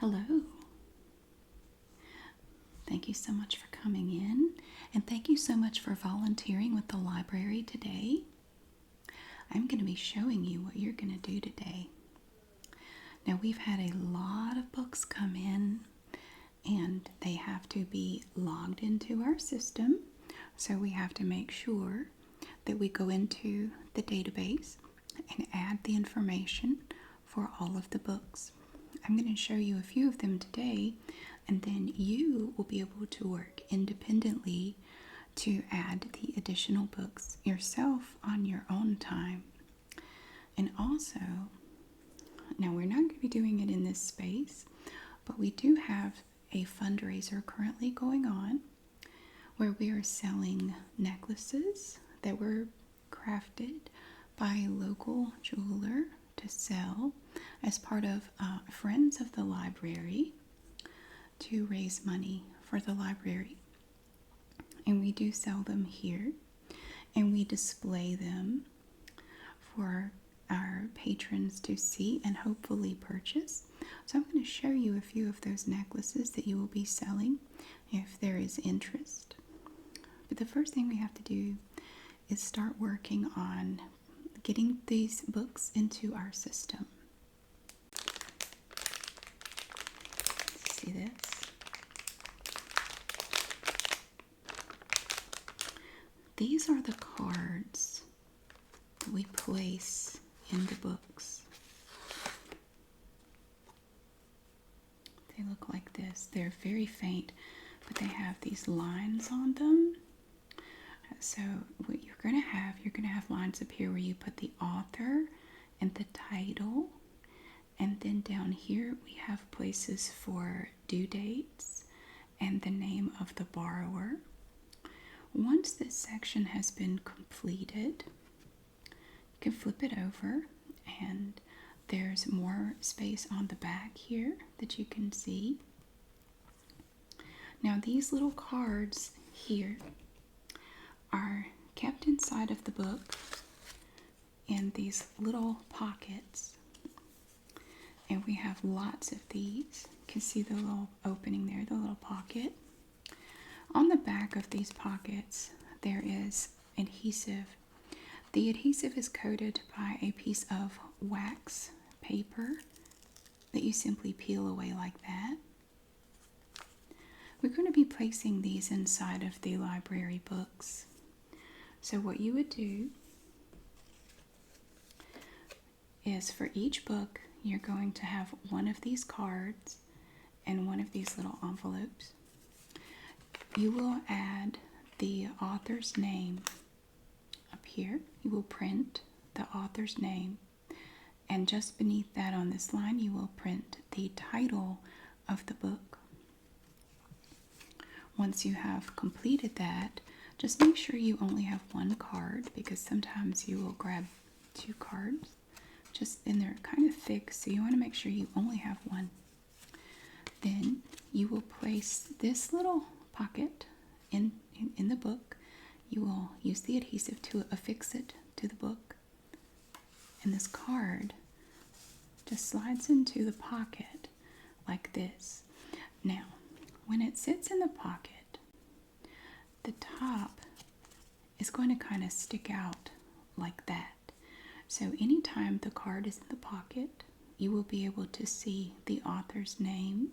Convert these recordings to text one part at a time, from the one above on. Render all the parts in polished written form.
Hello. Thank you so much for coming in, and thank you so much for volunteering with the library today. I'm going to be showing you what you're going to do today. Now, we've had a lot of books come in, and they have to be logged into our system, so we have to make sure that we go into the database and add the information for all of the books. I'm going to show you a few of them today, and then you will be able to work independently to add the additional books yourself on your own time. And also, now we're not going to be doing it in this space, but we do have a fundraiser currently going on where we are selling necklaces that were crafted by a local jeweler to sell as part of Friends of the Library to raise money for the library. And we do sell them here, and we display them for our patrons to see and hopefully purchase. So I'm going to show you a few of those necklaces that you will be selling if there is interest. But the first thing we have to do is start working on getting these books into our system. See this? These are the cards that we place in the books. They look like this. They're very faint, but they have these lines on them. So what you're going to have lines up here where you put the author and the title. And then down here we have places for due dates and the name of the borrower. Once this section has been completed, you can flip it over, and there's more space on the back here that you can see. Now these little cards here are kept inside of the book in these little pockets, and we have lots of these. You can see the little opening there, the little pocket. On the back of these pockets there is adhesive. The adhesive is coated by a piece of wax paper that you simply peel away like that. We're going to be placing these inside of the library books. So what you would do is for each book, you're going to have one of these cards and one of these little envelopes. You will add the author's name up here. You will print the author's name, and just beneath that on this line you will print the title of the book. Once you have completed that, just make sure you only have one card, because sometimes you will grab two cards, and they're kind of thick, so you want to make sure you only have one. Then you will place this little pocket in the book. You will use the adhesive to affix it to the book, and this card just slides into the pocket like this. Now, when it sits in the pocket, the top is going to kind of stick out like that. So anytime the card is in the pocket, you will be able to see the author's name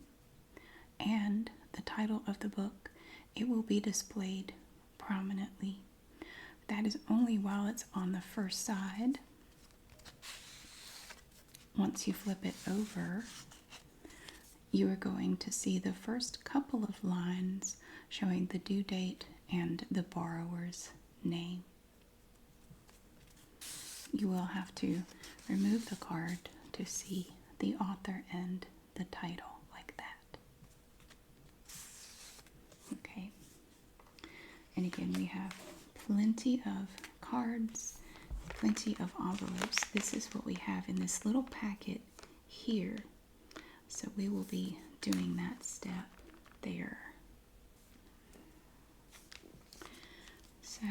and the title of the book. It will be displayed prominently. That is only while it's on the first side. Once you flip it over, you are going to see the first couple of lines showing the due date and the borrower's name. You will have to remove the card to see the author and the title like that. Okay. And again, we have plenty of cards, plenty of envelopes. This is what we have in this little packet here. So we will be doing that step there. So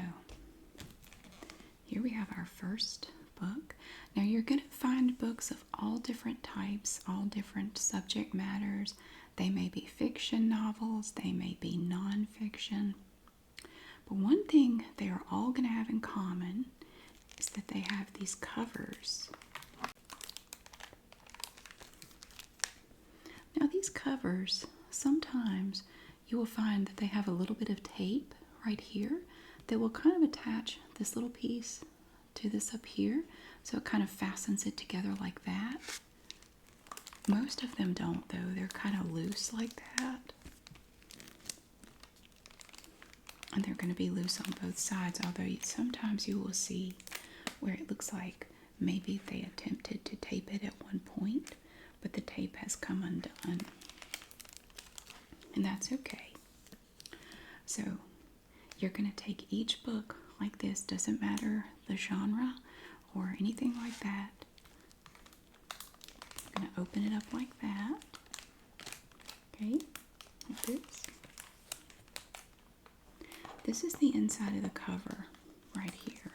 here we have our first book. Now you're going to find books books of all different types, all different subject matters. They may be fiction novels, they may be nonfiction. But one thing they are all going to have in common is that they have these covers. Now these covers, sometimes you will find that they have a little bit of tape right here that will kind of attach this little piece to this up here, so it kind of fastens it together like that. Most of them don't though, they're kind of loose like that. And they're going to be loose on both sides, although sometimes you will see where it looks like maybe they attempted to tape it at one point, but the tape has come undone. And that's okay. So you're going to take each book like this, doesn't matter the genre or anything like that. I'm going to open it up like that. Okay, like this. This is the inside of the cover right here.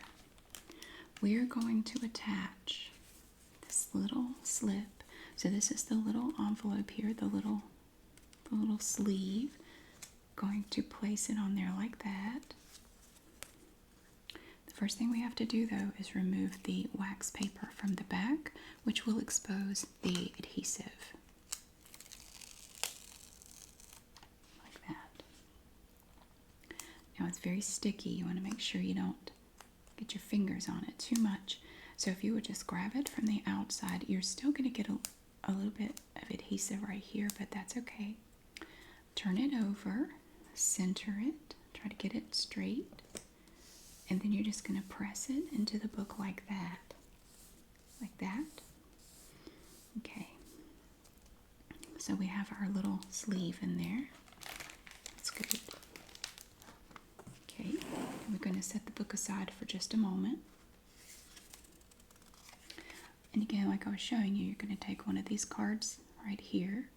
We are going to attach this little slip. So this is the little envelope here, the little sleeve. Going to place it on there like that. The first thing we have to do though is remove the wax paper from the back, which will expose the adhesive. Like that. Now it's very sticky. You want to make sure you don't get your fingers on it too much. So if you would just grab it from the outside, you're still going to get a little bit of adhesive right here, but that's okay. Turn it over, center it, try to get it straight, and then you're just going to press it into the book like that. Like that. Okay. So we have our little sleeve in there. That's good. Okay, we're going to set the book aside for just a moment. And again, like I was showing you, you're going to take one of these cards right here,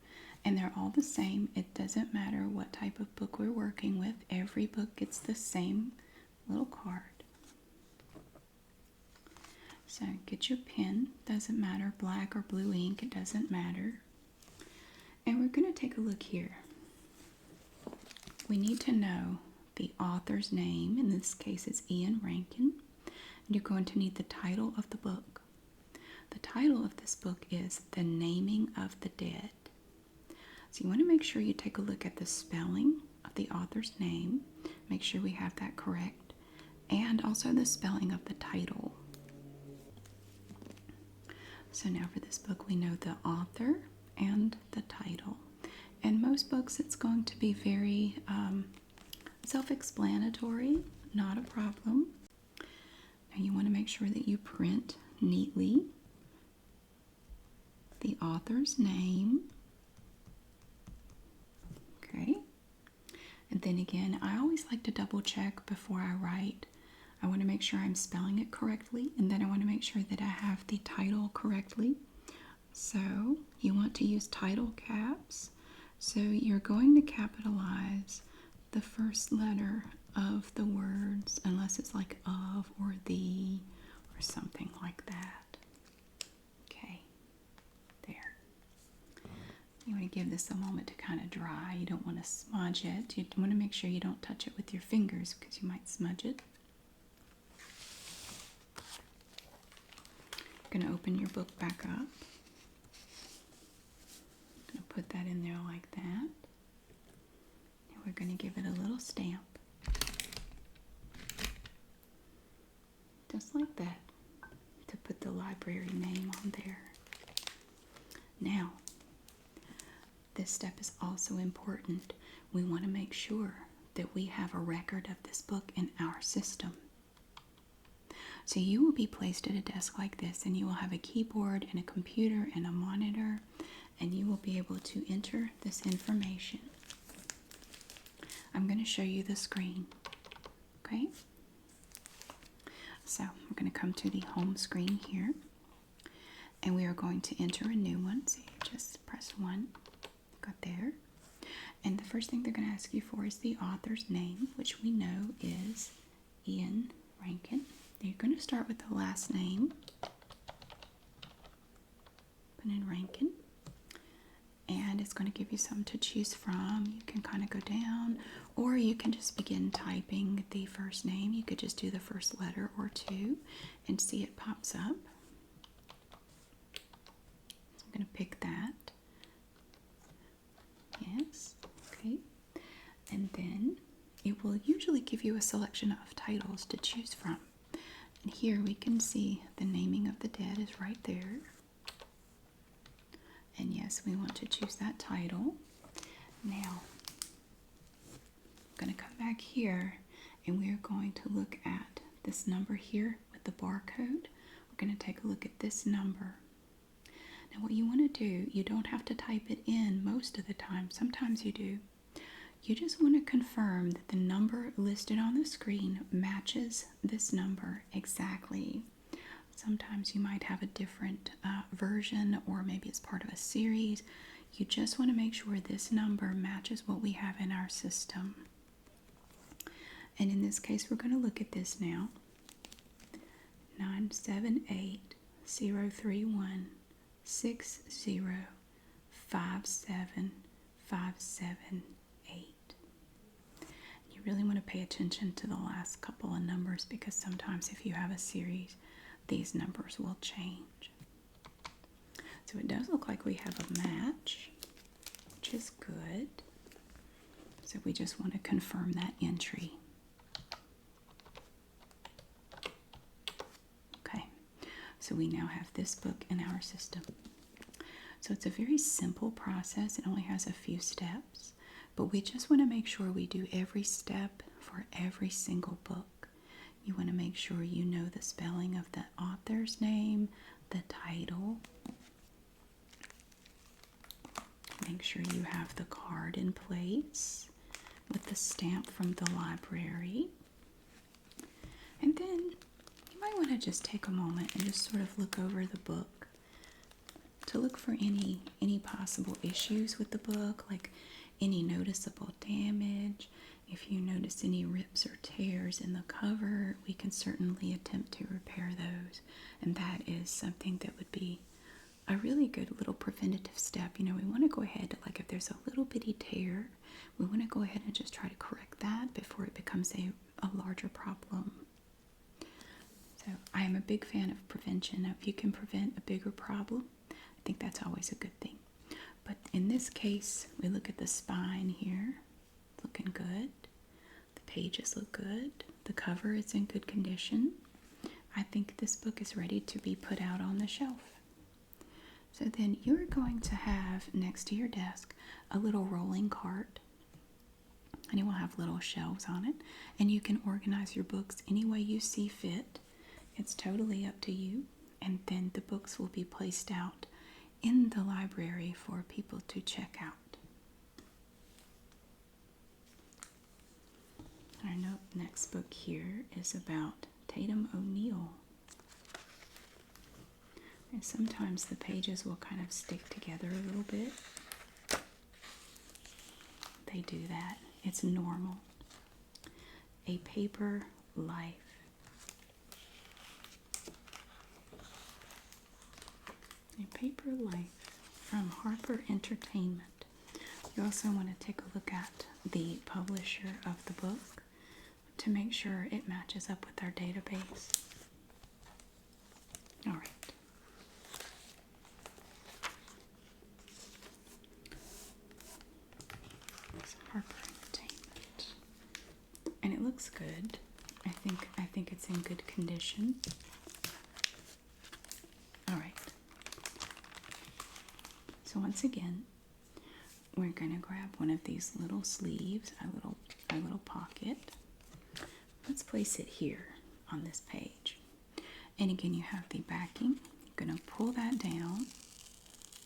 and they're all the same. It doesn't matter what type of book we're working with. Every book gets the same little card. So get your pen, doesn't matter, black or blue ink, it doesn't matter. And we're going to take a look here. We need to know the author's name. In this case, it's Ian Rankin. And you're going to need the title of the book. The title of this book is The Naming of the Dead. So you want to make sure you take a look at the spelling of the author's name. Make sure we have that correct. And also the spelling of the title. So now for this book, we know the author and the title. And most books, it's going to be very self-explanatory, not a problem. Now you want to make sure that you print neatly the author's name. Okay. And then again, I always like to double check before I write. I want to make sure I'm spelling it correctly, and then I want to make sure that I have the title correctly. So you want to use title caps. So you're going to capitalize the first letter of the words, unless it's like of or the or something like that. Okay, there. You want to give this a moment to kind of dry. You don't want to smudge it. You want to make sure you don't touch it with your fingers because you might smudge it. You're going to open your book back up. Going to put that in there like that. And we're going to give it a little stamp. Just like that. To put the library name on there. Now, this step is also important. We want to make sure that we have a record of this book in our system. So you will be placed at a desk like this, and you will have a keyboard and a computer and a monitor, and you will be able to enter this information. I'm going to show you the screen. Okay? So we're going to come to the home screen here, and we are going to enter a new one. So you just press 1. Got there. And the first thing they're going to ask you for is the author's name, which we know is Ian Rankin. You're going to start with the last name. open in Rankin. And it's going to give you something to choose from. You can kind of go down, or you can just begin typing the first name. You could just do the first letter or two and see it pops up. So I'm going to pick that. Yes, okay. And then it will usually give you a selection of titles to choose from. And here we can see the naming of the dead is right there. And yes, we want to choose that title. Now, I'm going to come back here and we're going to look at this number here with the barcode. We're going to take a look at this number. Now what you want to do, you don't have to type it in most of the time. Sometimes you do. You just want to confirm that the number listed on the screen matches this number exactly. Sometimes you might have a different version, or maybe it's part of a series. You just want to make sure this number matches what we have in our system. And in this case, we're going to look at this now. 978-031-60-57-578. You really want to pay attention to the last couple of numbers, because sometimes if you have a series, these numbers will change. So it does look like we have a match, which is good. So we just want to confirm that entry. Okay, so we now have this book in our system. So it's a very simple process. It only has a few steps, but we just want to make sure we do every step for every single book. You want to make sure you know the spelling of the author's name, the title. Make sure you have the card in place with the stamp from the library. And then you might want to just take a moment and just sort of look over the book to look for any possible issues with the book, like any noticeable damage. If you notice any rips or tears in the cover, we can certainly attempt to repair those. And that is something that would be a really good little preventative step. You know, we want to go ahead, like if there's a little bitty tear, we want to go ahead and just try to correct that before it becomes a larger problem. So I am a big fan of prevention. If you can prevent a bigger problem, I think that's always a good thing. But in this case, we look at the spine here. It's looking good. The pages look good. The cover is in good condition. I think this book is ready to be put out on the shelf. So then you're going to have next to your desk a little rolling cart, and it will have little shelves on it, and you can organize your books any way you see fit. It's totally up to you. And then the books will be placed out in the library for people to check out. Our next book here is about Tatum O'Neal. And sometimes the pages will kind of stick together a little bit. They do that. It's normal. A Paper Life. A Paper Life from Harper Entertainment. You also want to take a look at the publisher of the book to make sure it matches up with our database. All right. It's Harper Entertainment, and it looks good. I think it's in good condition. All right. So once again, we're going to grab one of these little sleeves, a little pocket. Let's place it here on this page. And again, you have the backing. You're going to pull that down,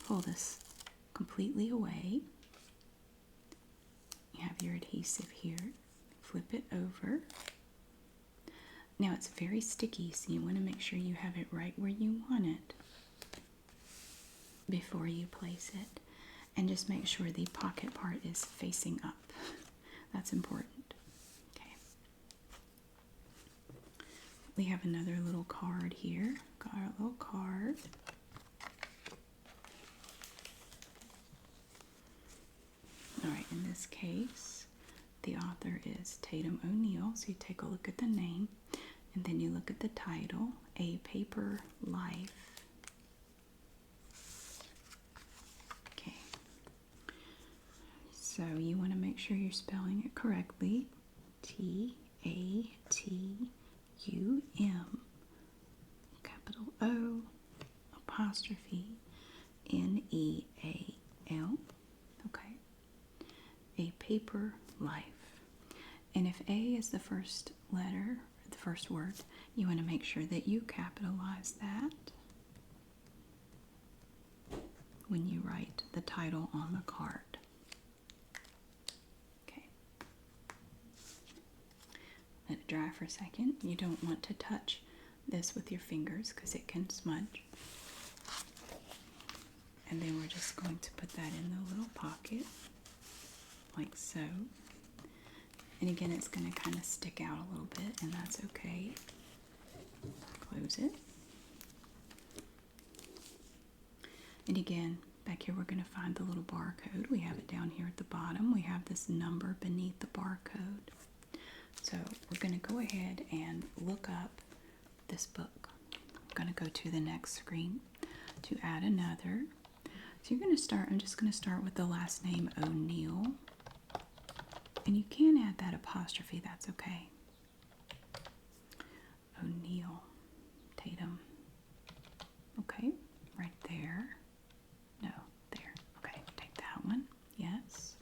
pull this completely away. You have your adhesive here. Flip it over. Now it's very sticky, so you want to make sure you have it right where you want it before you place it. And just make sure the pocket part is facing up. That's important. Okay. We have another little card here. Got our little card. this case, the author is Tatum O'Neal. So you take a look at the name, and then you look at the title, A Paper Life. Okay. So you want to make sure you're spelling it correctly. Tatum, capital O, apostrophe Neal. Okay. A Paper Life. And if A is the first letter, the first word, you want to make sure that you capitalize that when you write the title on the card. Okay. Let it dry for a second. You don't want to touch this with your fingers because it can smudge. And then we're just going to put that in the little pocket, like so. And again, it's going to kind of stick out a little bit, and that's okay. Close it. And again, back here we're going to find the little barcode. We have it down here at the bottom. We have this number beneath the barcode. So we're going to go ahead and look up this book. I'm going to go to the next screen to add another. So you're going to start, I'm just going to start with the last name O'Neal. And you can add that apostrophe, that's okay. O'Neal, Tatum. Okay, right there. No, there. Okay, take that one. Yes.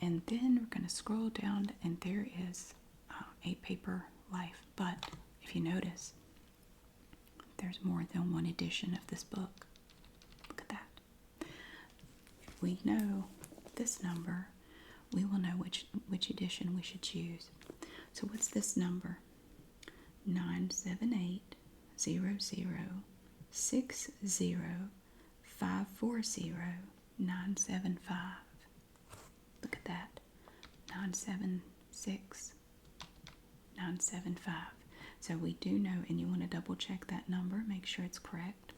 And then we're going to scroll down, and there is A Paper Life. But if you notice, there's more than one edition of this book. Look at that. If we know this number, we will know which edition we should choose. So what's this number? 978-00-60-540-975. Look at that. 976-975. So we do know, and you want to double check that number, make sure it's correct.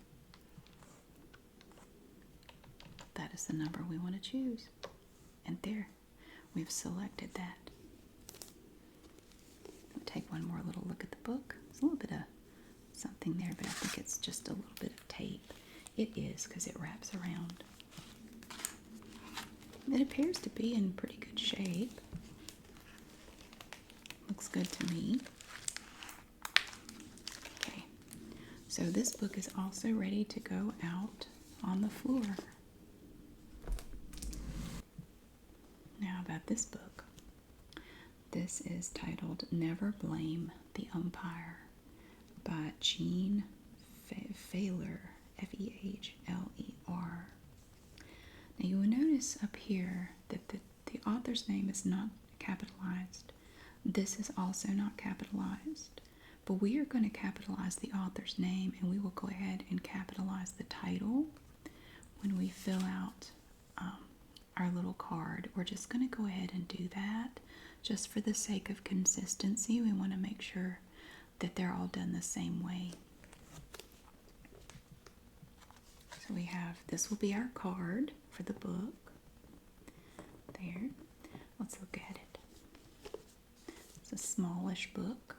That is the number we want to choose. And there, we've selected that. We'll take one more little look at the book. There's a little bit of something there, but I think it's just a little bit of tape. It is, because it wraps around. It appears to be in pretty good shape. Looks good to me. Okay, so this book is also ready to go out on the floor. Now about this book. This is titled Never Blame the Umpire by Jean Fehler, Fehler. Now you will notice up here that the author's name is not capitalized. This is also not capitalized. But we are going to capitalize the author's name, and we will go ahead and capitalize the title when we fill out our little card. We're just going to go ahead and do that just for the sake of consistency. We want to make sure that they're all done the same way. So we have, this will be our card for the book. There. Let's look at it. It's a smallish book.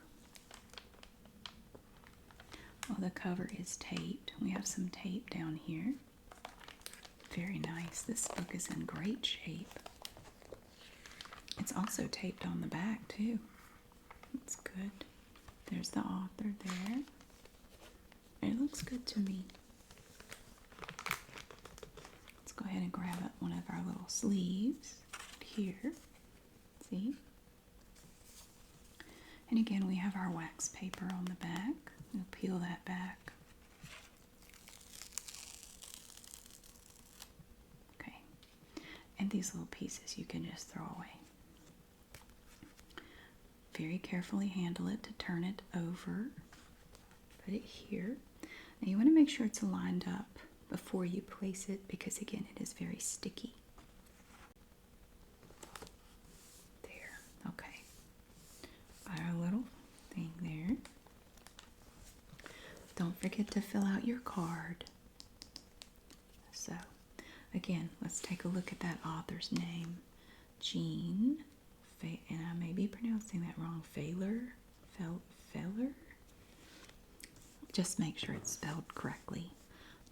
Well, the cover is taped. We have some tape down here. Very nice. This book is in great shape. It's also taped on the back too. It's good. There's the author there. It looks good to me. Let's go ahead and grab one of our little sleeves here. See? And again, we have our wax paper on the back. We'll peel that back. Okay. And these little pieces you can just throw away. Very carefully handle it to turn it over. Put it here. Now you want to make sure it's lined up before you place it, because again, it is very sticky. There. Okay. Got our little thing there. Don't forget to fill out your card. So, Again, let's take a look at that author's name. Jean, and I may be pronouncing that wrong, Feller? Just make sure it's spelled correctly.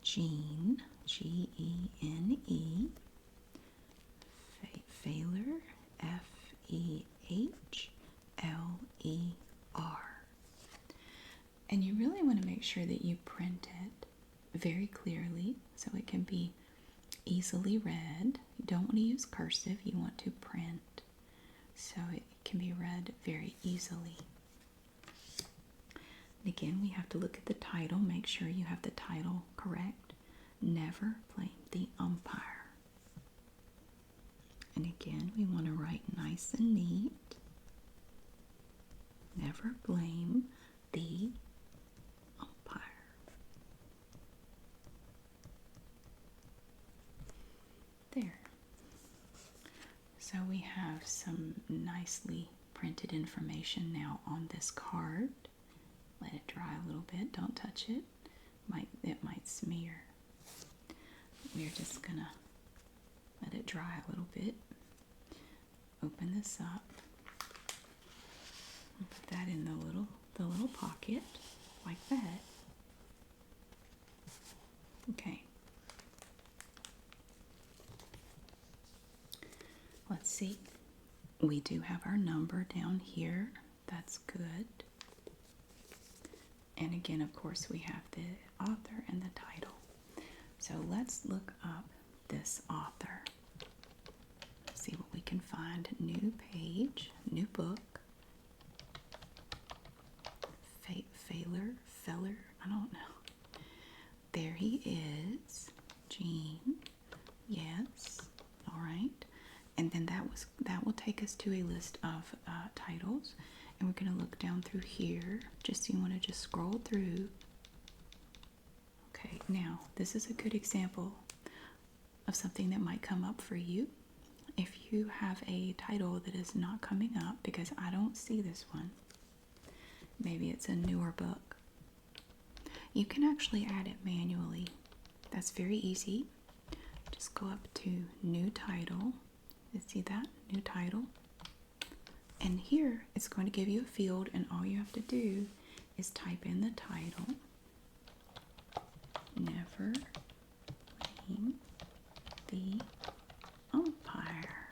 Jean, Gene, Feller, Fehler. And you really want to make sure that you print it very clearly so it can be easily read. You don't want to use cursive, you want to print so it can be read very easily. And again, we have to look at the title, make sure you have the title correct. Never blame the umpire. And again, we want to write nice and neat. Never blame the umpire. There. So we have some nicely printed information now on this card. Let it dry a little bit. Don't touch it. It might smear. We're just gonna let it dry a little bit. Open this up. And put that in the little pocket like that. Okay. Let's see. We do have our number down here. That's good. And again, of course, we have the author and the title. So let's look up this author. See what we can find. New page, new book. Feller, I don't know. There he is. Gene. Yes. All right. And then that will take us to a list of titles. And we're going to look down through here. Just you want to just scroll through. Okay, now this is a good example of something that might come up for you. If you have a title that is not coming up, because I don't see this one, maybe it's a newer book, you can actually add it manually. That's very easy. Just go up to new title. You see that? New title. And here it's going to give you a field, and all you have to do is type in the title. Never blame the umpire.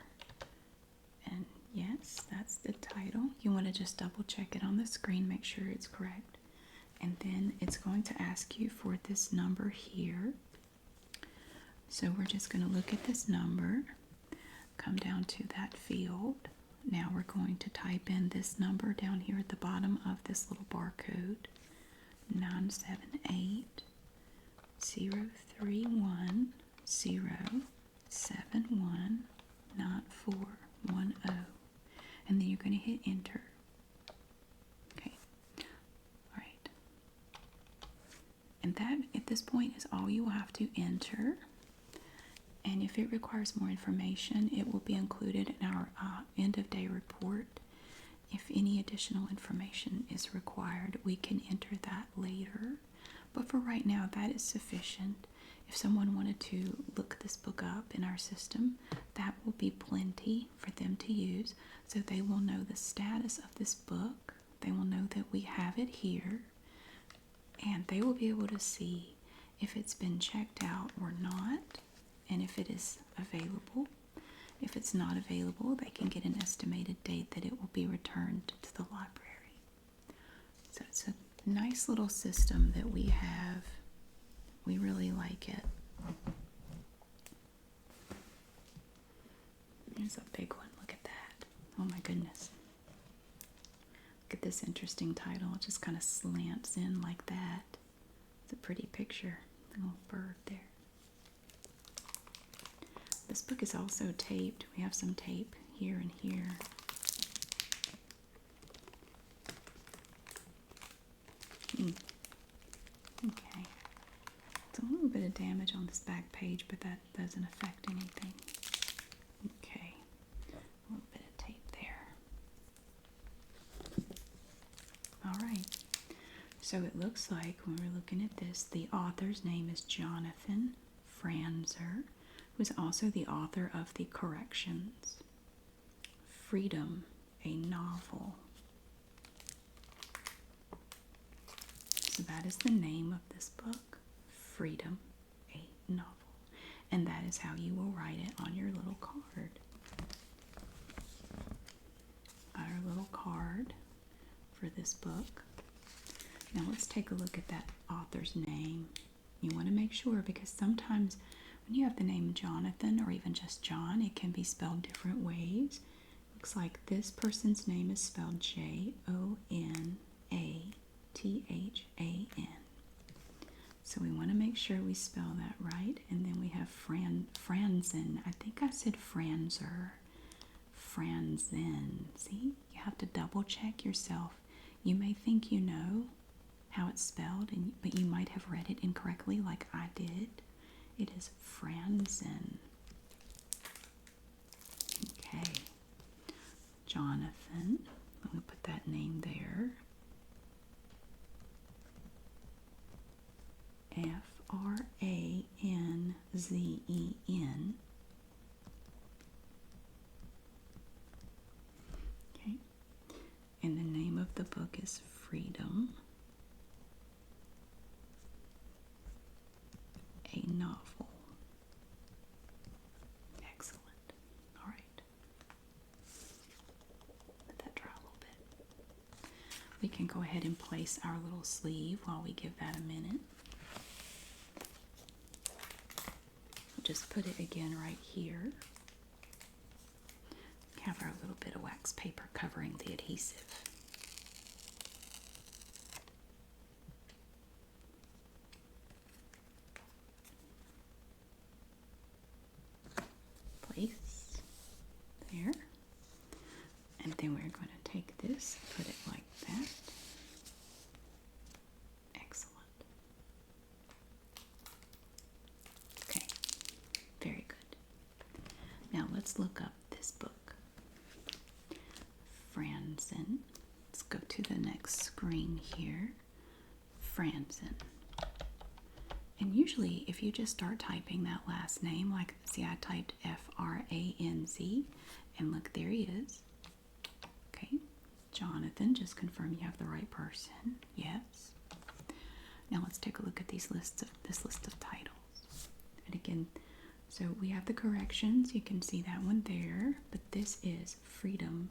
And yes, that's the title. You want to just double check it on the screen, make sure it's correct. And then it's going to ask you for this number here. So we're just going to look at this number, come down to that field. Now we're going to type in this number down here at the bottom of this little barcode, 978-031-071-9410. And then you're going to hit enter. Okay. All right. And that, at this point, is all you will have to enter. And if it requires more information, it will be included in our end-of-day report. If any additional information is required, we can enter that later. But for right now, that is sufficient. If someone wanted to look this book up in our system, that will be plenty for them to use. So they will know the status of this book. They will know that we have it here. And they will be able to see if it's been checked out or not. And if it is available. If it's not available, they can get an estimated date that it will be returned to the library. So it's a nice little system that we have. We really like it. There's a big one. Look at that. Oh my goodness. Look at this interesting title. It just kind of slants in like that. It's a pretty picture. A little bird there. This book is also taped. We have some tape here and here. Okay. It's a little bit of damage on this back page, but that doesn't affect anything. Okay. A little bit of tape there. Alright. So it looks like when we're looking at this, the author's name is Jonathan Franzer. who is also the author of The Corrections. Freedom, a novel. So that is the name of this book, Freedom, a novel. And that is how you will write it on your little card. Our little card for this book. Now let's take a look at that author's name. You want to make sure, because sometimes when you have the name Jonathan or even just John, it can be spelled different ways. Looks like this person's name is spelled Jonathan. So we want to make sure we spell that right. And then we have Franzen. I think I said Franzer. Franzen. See? You have to double check yourself. You may think you know how it's spelled, but you might have read it incorrectly like I did. It is Franzen. Okay. Jonathan. Let me put that name there. Franzen. Okay. And the name of the book is Freedom, a novel. Excellent. All right. Let that dry a little bit. We can go ahead and place our little sleeve while we give that a minute. Just put it again right here. Have our little bit of wax paper covering the adhesive. Place there. And then we're going to take this, put it like that. Excellent. Okay, very good. Now let's look up this book. Franzen. Let's go to the next screen here. Franzen. And usually if you just start typing that last name, like, see, I typed Franz, and look, there he is. Okay, Jonathan, just confirm you have the right person. Yes. Now let's take a look at this list of titles. And again, so we have the corrections. You can see that one there, but this is Freedom,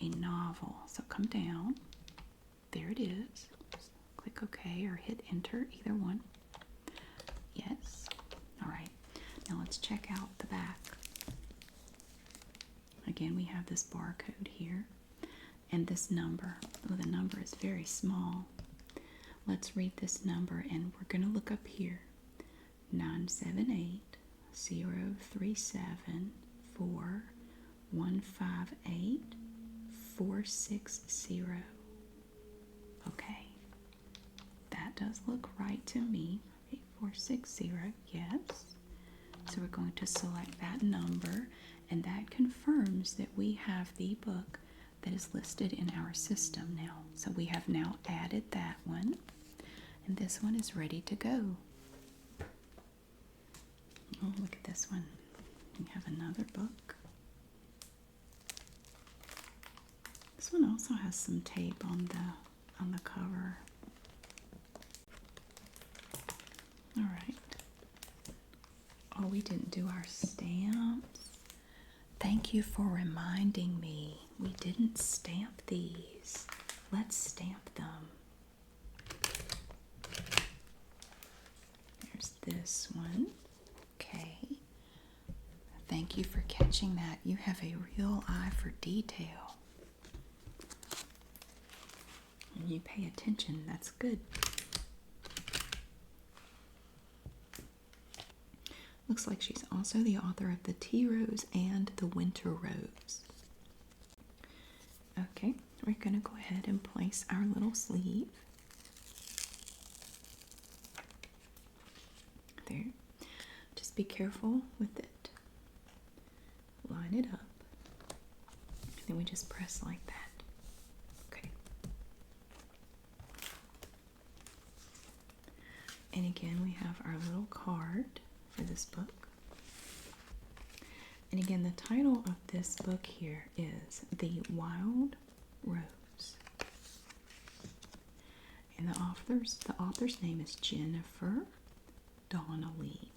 a novel. So come down. There it is. Click OK or hit enter, either one. Yes. All right. Now let's check out the back. Again, we have this barcode here and this number. Oh, the number is very small. Let's read this number, and we're going to look up here. 978-037-4158-460. Okay. That does look right to me. 8460, yes. So we're going to select that number, and that confirms that we have the book that is listed in our system now. So we have now added that one, and this one is ready to go. Oh, look at this one. We have another book. This one also has some tape on the cover. All right. Oh, we didn't do our stamps. Thank you for reminding me. We didn't stamp these. Let's stamp them. There's this one. Okay. Thank you for catching that. You have a real eye for detail. And you pay attention. That's good. Looks like she's also the author of The Tea Rose and The Winter Rose. Okay, we're going to go ahead and place our little sleeve. There. Just be careful with it. Line it up. And then we just press like that. Okay. And again, we have our little card for this book. And again, the title of this book here is The Wild Rose. And the author's name is Jennifer Donnelly.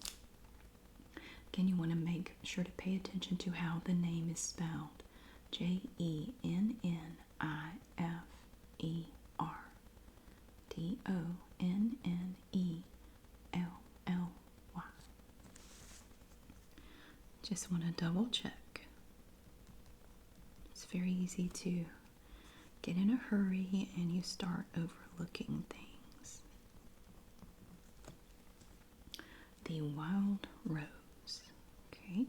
Again, you want to make sure to pay attention to how the name is spelled. Jennifer Donnelly. Just want to double check. It's very easy to get in a hurry and you start overlooking things. The Wild Rose. Okay.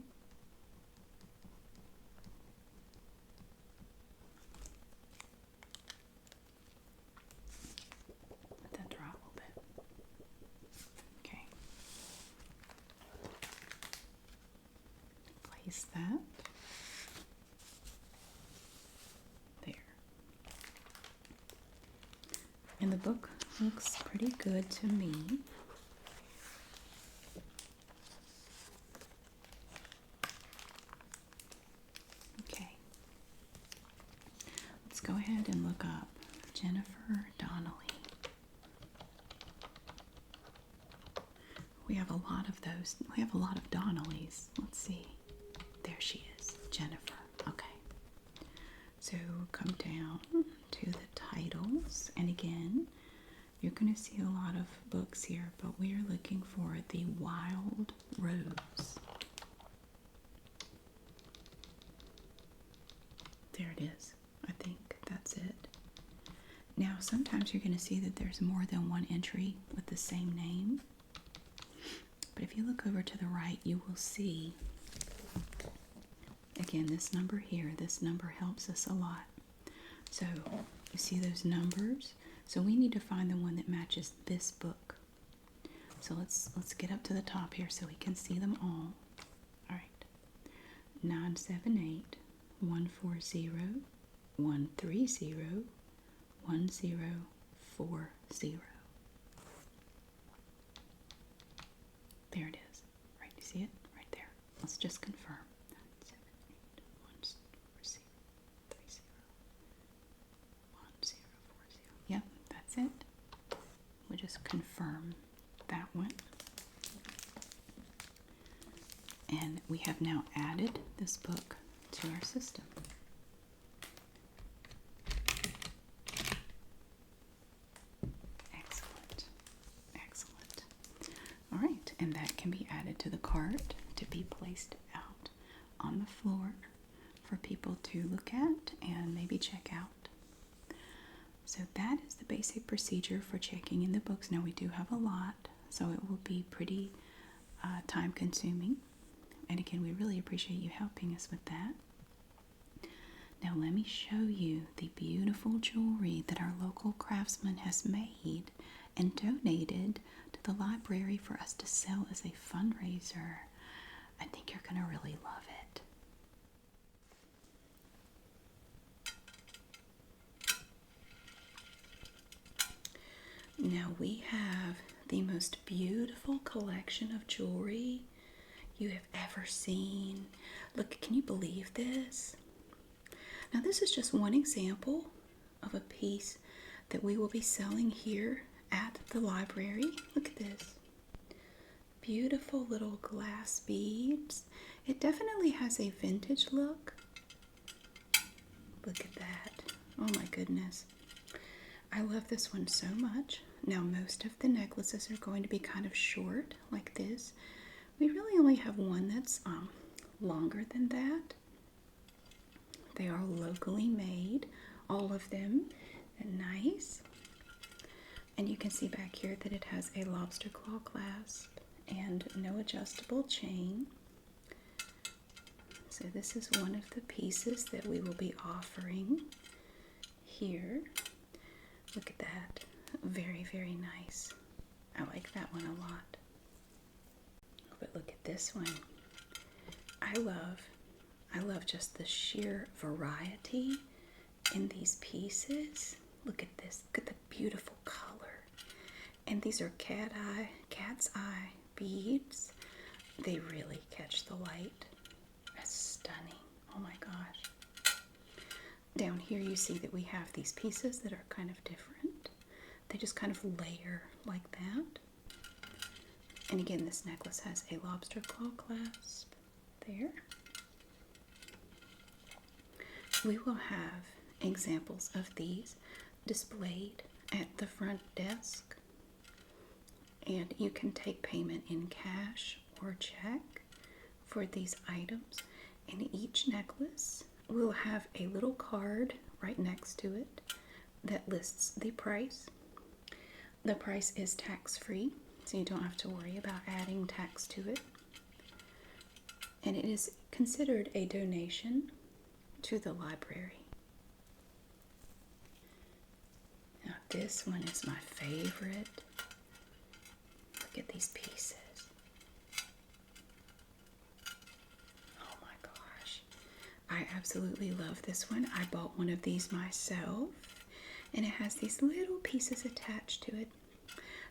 Let that dry a little bit. Okay. Place that there. And the book looks pretty good to me. Okay. Let's go ahead and look up Jennifer Donnelly. We have a lot of those. We have a lot of Donnellys. Let's see. There she is, Jennifer. Okay. So come down to the titles. And again, you're going to see a lot of books here, but we are looking for The Wild Rose. There it is. I think that's it. Now, sometimes you're going to see that there's more than one entry with the same name. But if you look over to the right, you will see, again, this number here. This number helps us a lot. So, you see those numbers? So we need to find the one that matches this book. So let's get up to the top here so we can see them all. All right. 978 140 130 1040. There it is. Right, you see it? Right there. Let's just confirm. 978 140 1040. Yep, that's it. We'll just confirm that one. And we have now added this book to our system. Excellent. Excellent. All right, and that can be added to the cart to be placed out on the floor for people to look at and maybe check out. So that is the basic procedure for checking in the books. Now we do have a lot, so it will be pretty time consuming. And again, we really appreciate you helping us with that. Now let me show you the beautiful jewelry that our local craftsman has made and donated to the library for us to sell as a fundraiser. I think you're going to really love it. Now we have the most beautiful collection of jewelry you have ever seen. Look, can you believe this? Now this is just one example of a piece that we will be selling here at the library. Look at this. Beautiful little glass beads. It definitely has a vintage look. Look at that. Oh my goodness. I love this one so much. Now most of the necklaces are going to be kind of short like this. We really only have one that's longer than that. They are locally made, all of them, and nice. And you can see back here that it has a lobster claw clasp and no adjustable chain. So this is one of the pieces that we will be offering here. Look at that. Very, very nice. I like that one a lot. But look at this one. I love just the sheer variety in these pieces. Look at this. Look at the beautiful color. And these are cat's eye beads. They really catch the light that's stunning. Oh my gosh. Down here you see that we have these pieces that are kind of different. They just kind of layer like that. And again, this necklace has a lobster claw clasp there. We will have examples of these displayed at the front desk. And you can take payment in cash or check for these items. And each necklace will have a little card right next to it that lists the price. The price is tax-free, so you don't have to worry about adding tax to it. And it is considered a donation to the library. Now this one is my favorite. Look at these pieces. Oh my gosh. I absolutely love this one. I bought one of these myself, and it has these little pieces attached to it.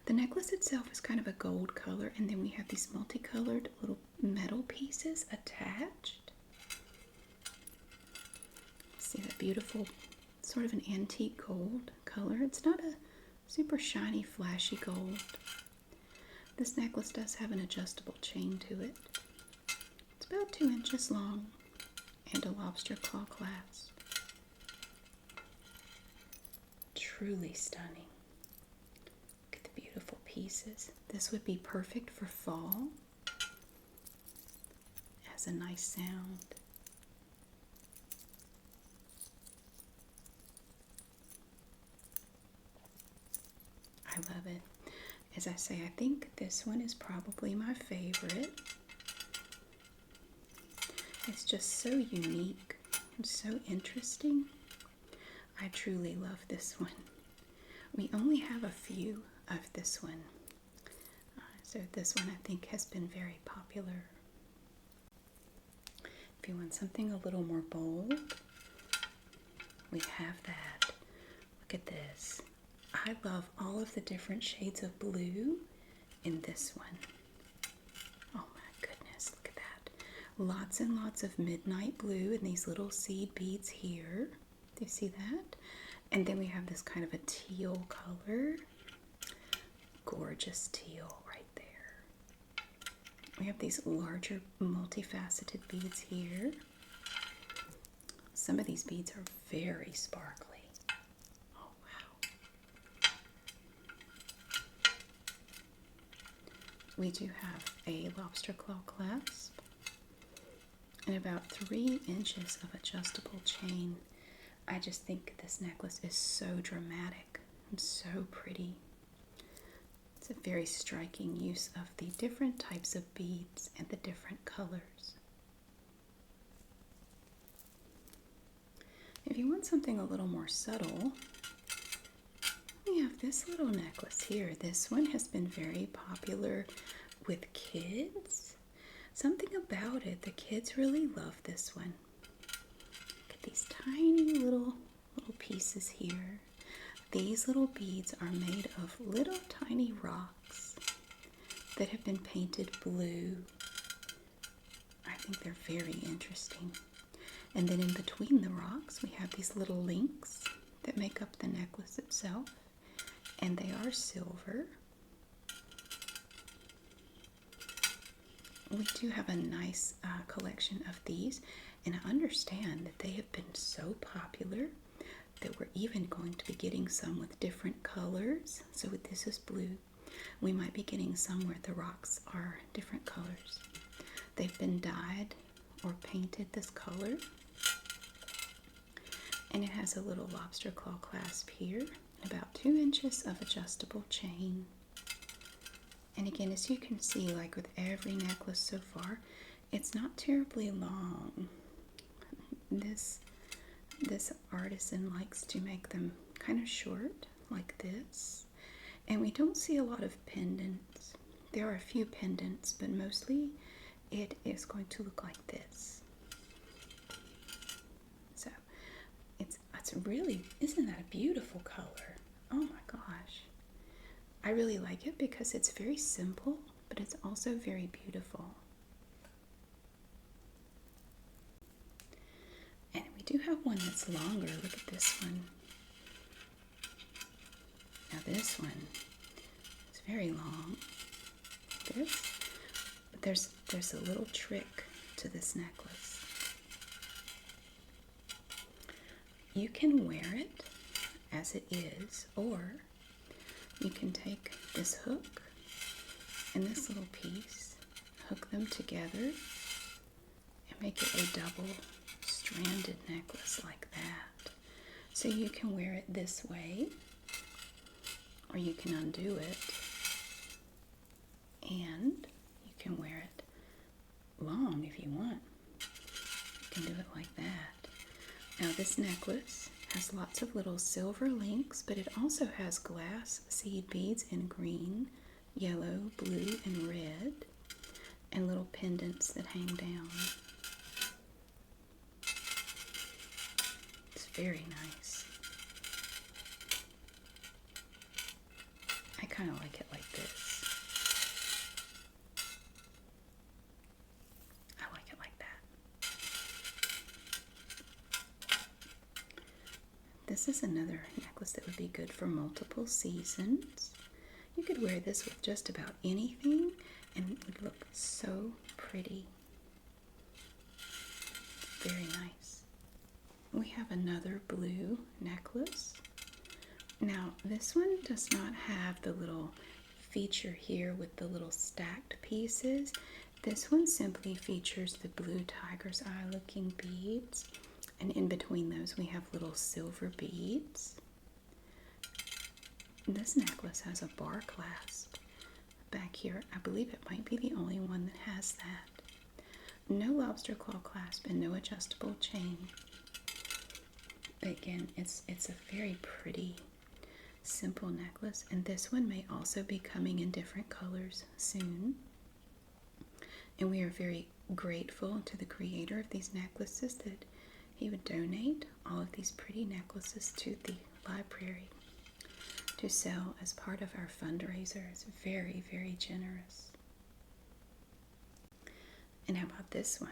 The necklace itself is kind of a gold color, and then we have these multicolored little metal pieces attached. See that beautiful, sort of an antique gold color. It's not a super shiny, flashy gold. This necklace does have an adjustable chain to it. It's about 2 inches long and a lobster claw clasp. Truly stunning. Look at the beautiful pieces. This would be perfect for fall. It has a nice sound. I love it. As I say, I think this one is probably my favorite. It's just so unique and so interesting. I truly love this one. We only have a few of this one. So this one I think has been very popular. If you want something a little more bold, we have that. Look at this. I love all of the different shades of blue in this one. Oh my goodness, look at that. Lots and lots of midnight blue and these little seed beads here. Do you see that? And then we have this kind of a teal color. Gorgeous teal right there. We have these larger multifaceted beads here. Some of these beads are very sparkly. We do have a lobster claw clasp and about 3 inches of adjustable chain. I just think this necklace is so dramatic and so pretty. It's a very striking use of the different types of beads and the different colors. If you want something a little more subtle, we have this little necklace here. This one has been very popular with kids. Something about it, the kids really love this one. Look at these tiny little pieces here. These little beads are made of little tiny rocks that have been painted blue. I think they're very interesting. And then in between the rocks, we have these little links that make up the necklace itself. And they are silver. We do have a nice collection of these, and I understand that they have been so popular that we're even going to be getting some with different colors. So this is blue. We might be getting some where the rocks are different colors. They've been dyed or painted this color. And it has a little lobster claw clasp here. About 2 inches of adjustable chain. And again, as you can see, like with every necklace so far, it's not terribly long. This artisan likes to make them kind of short, like this. And we don't see a lot of pendants. There are a few pendants, but mostly it is going to look like this. So it's really, isn't that a beautiful color? Oh my gosh. I really like it because it's very simple, but it's also very beautiful. do have one that's longer. Look at this one. Now this one is very long. But there's a little trick to this necklace. You can wear it as it is, or you can take this hook and this little piece, hook them together, and make it a double stranded necklace like that. So you can wear it this way, or you can undo it, and you can wear it long if you want. You can do it like that. Now this necklace has lots of little silver links, but it also has glass seed beads in green, yellow, blue, and red, and little pendants that hang down. It's very nice. I kind of like it like this. I like it like that. This is another necklace that would be good for multiple seasons. You could wear this with just about anything and it would look so pretty. Very nice. We have another blue necklace. Now this one does not have the little feature here with the little stacked pieces. This one simply features the blue tiger's eye looking beads, and in between those we have little silver beads. This necklace has a bar clasp back here. I believe it might be the only one that has that. No lobster claw clasp and no adjustable chain. But again, it's a very pretty, simple necklace, and this one may also be coming in different colors soon. And we are very grateful to the creator of these necklaces that he would donate all of these pretty necklaces to the library to sell as part of our fundraiser. It's very, very generous. And how about this one?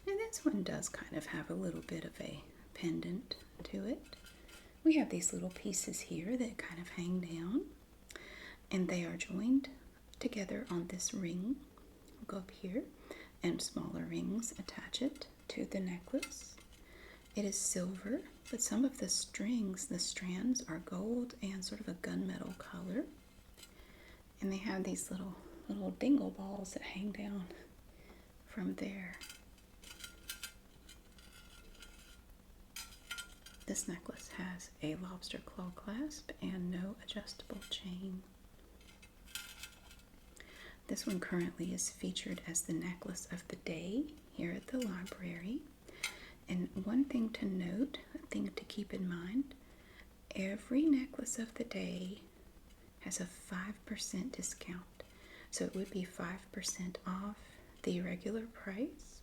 Now this one does kind of have a little bit of a pendant to it. We have these little pieces here that kind of hang down, and they are joined together on this ring. Go up here, and smaller rings attach it to the necklace. It is silver, but some of the strings, the strands, are gold and sort of a gunmetal color. And they have these little dingle balls that hang down from there. This necklace has a lobster claw clasp and no adjustable chain. This one currently is featured as the necklace of the day here at the library. And one thing to note, a thing to keep in mind, every necklace of the day has a 5% discount. So it would be 5% off the regular price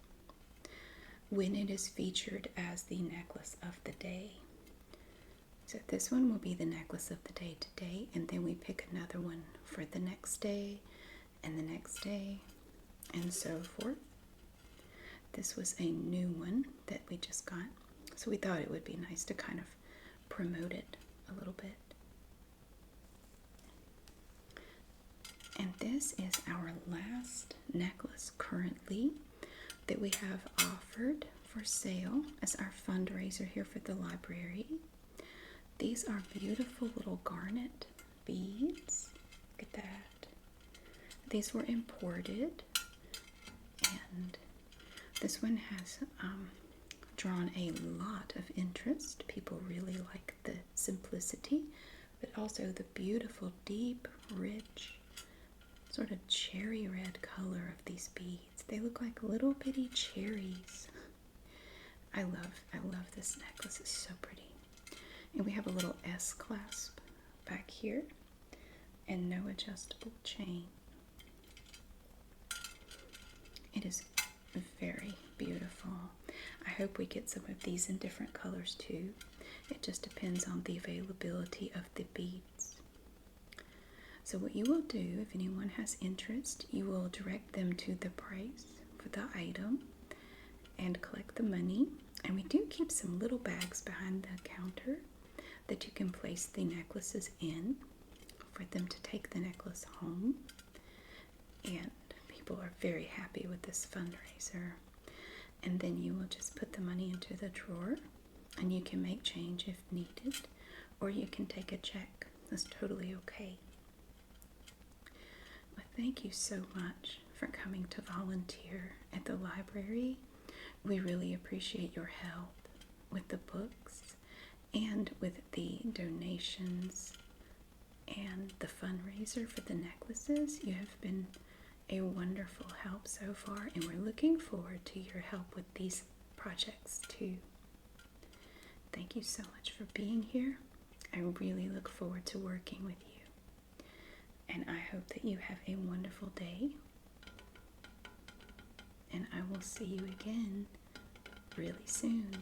when it is featured as the necklace of the day. So this one will be the necklace of the day today, and then we pick another one for the next day and the next day and so forth. This was a new one that we just got, so we thought it would be nice to kind of promote it a little bit. And this is our last necklace currently that we have offered for sale as our fundraiser here for the library. These are beautiful little garnet beads. Look at that. These were imported, and this one has drawn a lot of interest. People really like the simplicity, but also the beautiful, deep, rich, sort of cherry red color of these beads. They look like little bitty cherries. I love this necklace. It's so pretty. And we have a little S clasp back here and no adjustable chain. It is very beautiful. I hope we get some of these in different colors too. It just depends on the availability of the beads. So what you will do, if anyone has interest, you will direct them to the price for the item and collect the money, And we do keep some little bags behind the counter that you can place the necklaces in for them to take the necklace home. And people are very happy with this fundraiser. And then you will just put the money into the drawer, and you can make change if needed, or you can take a check. That's totally okay. Well, thank you so much for coming to volunteer at the library. We really appreciate your help with the books and with the donations and the fundraiser for the necklaces. You have been a wonderful help so far, and we're looking forward to your help with these projects too. Thank you so much for being here. I really look forward to working with you, and I hope that you have a wonderful day, and I will see you again really soon.